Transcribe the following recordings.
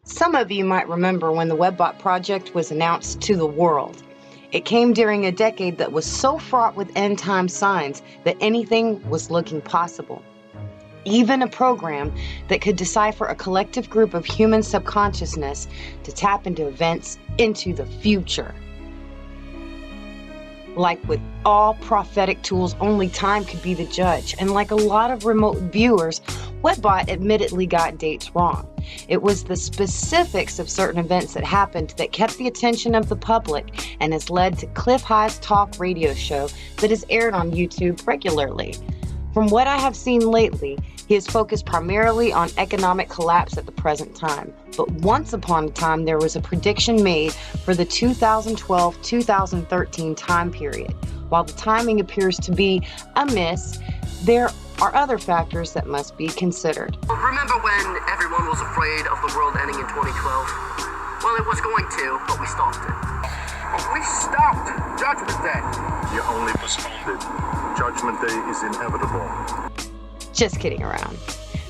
Some of you might remember when the WeBbot project was announced to the world. It came during a decade that was so fraught with end-time signs that anything was looking possible. Even a program that could decipher a collective group of human subconsciousness to tap into events into the future. Like with all prophetic tools, only time could be the judge. And like a lot of remote viewers, WeBbot admittedly got dates wrong. It was the specifics of certain events that happened that kept the attention of the public and has led to Cliff High's talk radio show that is aired on YouTube regularly. From what I have seen lately, he is focused primarily on economic collapse at the present time. But once upon a time, there was a prediction made for the 2012-2013 time period. While the timing appears to be a miss, there are other factors that must be considered. Remember when everyone was afraid of the world ending in 2012? Well, it was going to, but we stopped it. We stopped Judgment Day. You only postponed it. Judgment Day is inevitable. Just kidding around.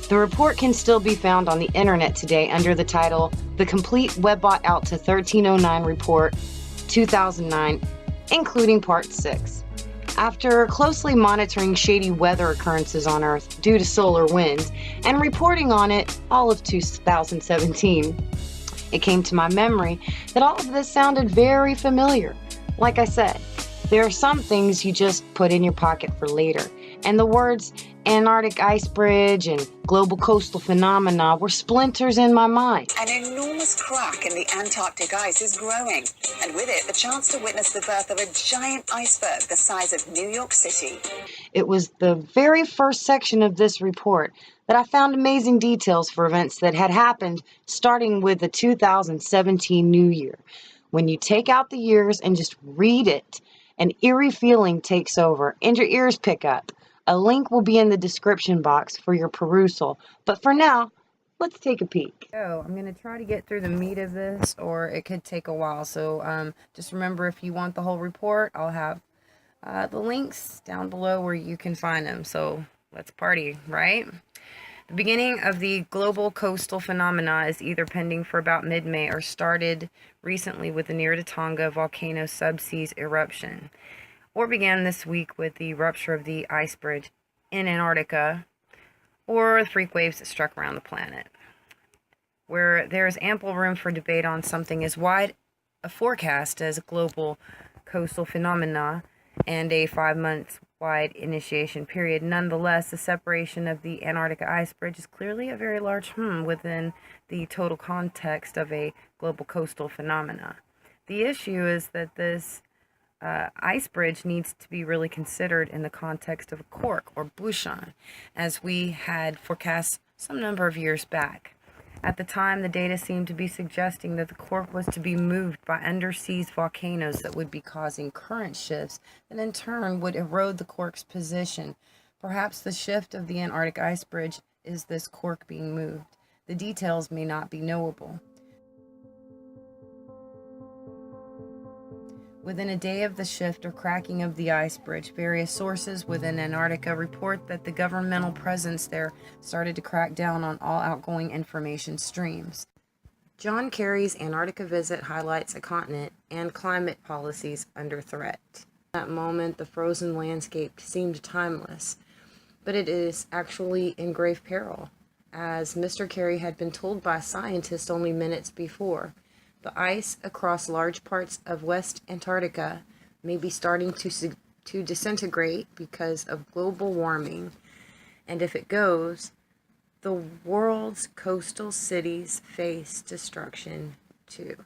The report can still be found on the internet today under the title The Complete WeBbot Out to 1309 Report 2009, including Part 6. After closely monitoring shady weather occurrences on Earth due to solar winds and reporting on it all of 2017, it came to my memory that all of this sounded very familiar. Like I said, there are some things you just put in your pocket for later, and the words Antarctic ice bridge and global coastal phenomena were splinters in my mind. An enormous crack in the Antarctic ice is growing, and with it, the chance to witness the birth of a giant iceberg the size of New York City. It was the very first section of this report that I found amazing details for events that had happened starting with the 2017 New Year. When you take out the years and just read it, an eerie feeling takes over and your ears pick up. A link will be in the description box for your perusal. But for now, let's take a peek. So I'm going to try to get through the meat of this, or it could take a while. So just remember, if you want the whole report, I'll have the links down below where you can find them. So let's party, right? The beginning of the global coastal phenomena is either pending for about mid-May or started recently with the near to Tonga volcano subseas eruption, or began this week with the rupture of the ice bridge in Antarctica, or the freak waves that struck around the planet. Where there is ample room for debate on something as wide a forecast as a global coastal phenomena and a 5-month wide initiation period, nonetheless, the separation of the Antarctica ice bridge is clearly a very large within the total context of a global coastal phenomena. The issue is that this ice bridge needs to be really considered in the context of a cork or bouchon, as we had forecast some number of years back. At the time, the data seemed to be suggesting that the cork was to be moved by undersea volcanoes that would be causing current shifts that in turn would erode the cork's position. Perhaps the shift of the Antarctic ice bridge is this cork being moved. The details may not be knowable. Within a day of the shift or cracking of the ice bridge, various sources within Antarctica report that the governmental presence there started to crack down on all outgoing information streams. John Kerry's Antarctica visit highlights a continent and climate policies under threat. At that moment, the frozen landscape seemed timeless, but it is actually in grave peril, as Mr. Kerry had been told by scientists only minutes before. The ice across large parts of West Antarctica may be starting to disintegrate because of global warming, and if it goes, the world's coastal cities face destruction too.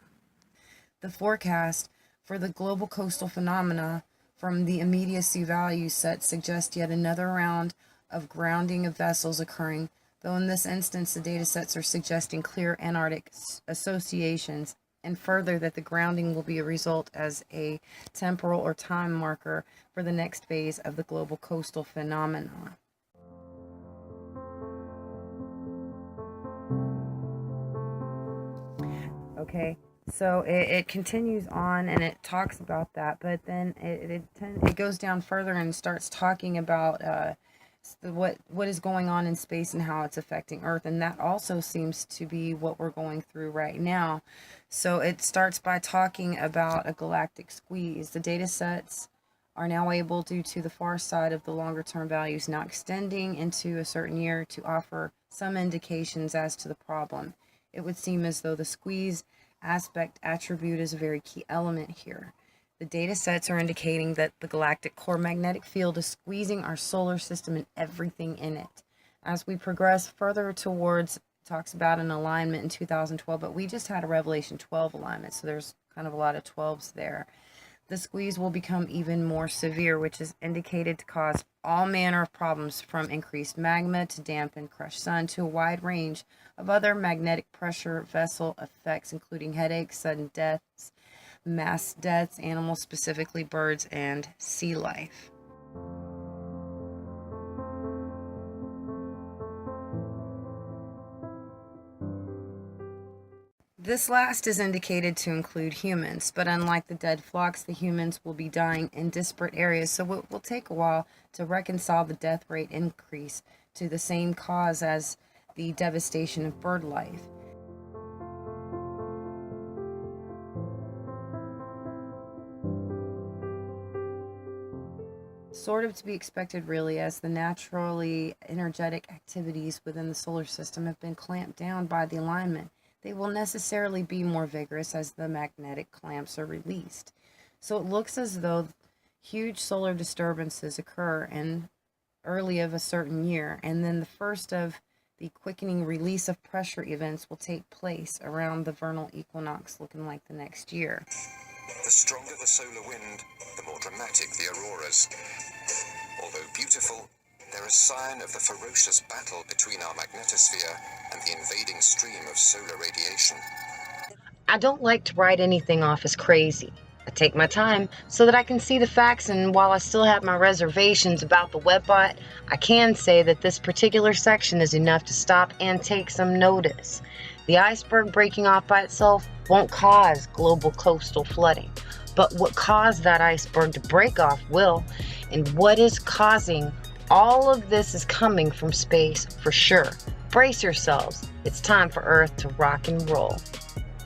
The forecast for the global coastal phenomena from the immediacy value set suggests yet another round of grounding of vessels occurring, though in this instance the data sets are suggesting clear Antarctic associations, and further that the grounding will be a result as a temporal or time marker for the next phase of the global coastal phenomena. Okay, so it continues on and it talks about that, but then it goes down further and starts talking about what is going on in space and how it's affecting Earth. And that also seems to be what we're going through right now. So it starts by talking about a galactic squeeze. The data sets are now able, due to the far side of the longer term values now extending into a certain year, to offer some indications as to the problem. It would seem as though the squeeze aspect attribute is a very key element here. The data sets are indicating that the galactic core magnetic field is squeezing our solar system and everything in it. As we progress further towards, talks about an alignment in 2012, but we just had a Revelation 12 alignment, so there's kind of a lot of 12s there. The squeeze will become even more severe, which is indicated to cause all manner of problems, from increased magma to damp and crushed sun to a wide range of other magnetic pressure vessel effects, including headaches, sudden deaths, mass deaths, animals, specifically birds and sea life. This last is indicated to include humans, but unlike the dead flocks, the humans will be dying in disparate areas, so it will take a while to reconcile the death rate increase to the same cause as the devastation of bird life. Sort of to be expected, really, as the naturally energetic activities within the solar system have been clamped down by the alignment. They will necessarily be more vigorous as the magnetic clamps are released. So it looks as though huge solar disturbances occur in early of a certain year, and then the first of the quickening release of pressure events will take place around the vernal equinox, looking like the next year. The stronger the solar wind, the more dramatic the auroras. Although beautiful, they're a sign of the ferocious battle between our magnetosphere and the invading stream of solar radiation. I don't like to write anything off as crazy. I take my time so that I can see the facts, and while I still have my reservations about the WeBbot, I can say that this particular section is enough to stop and take some notice. The iceberg breaking off by itself won't cause global coastal flooding, but what caused that iceberg to break off will, and what is causing all of this is coming from space for sure. Brace yourselves. It's time for Earth to rock and roll.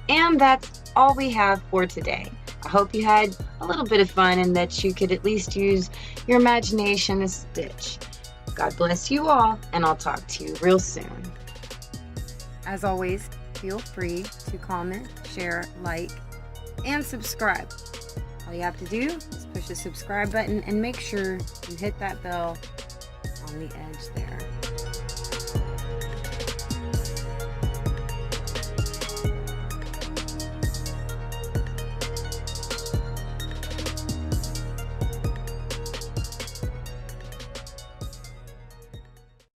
And that's all we have for today. I hope you had a little bit of fun and that you could at least use your imagination a stitch. God bless you all, and I'll talk to you real soon. As always, feel free to comment, share, like, and subscribe. All you have to do is push the subscribe button and make sure you hit that bell on the edge there.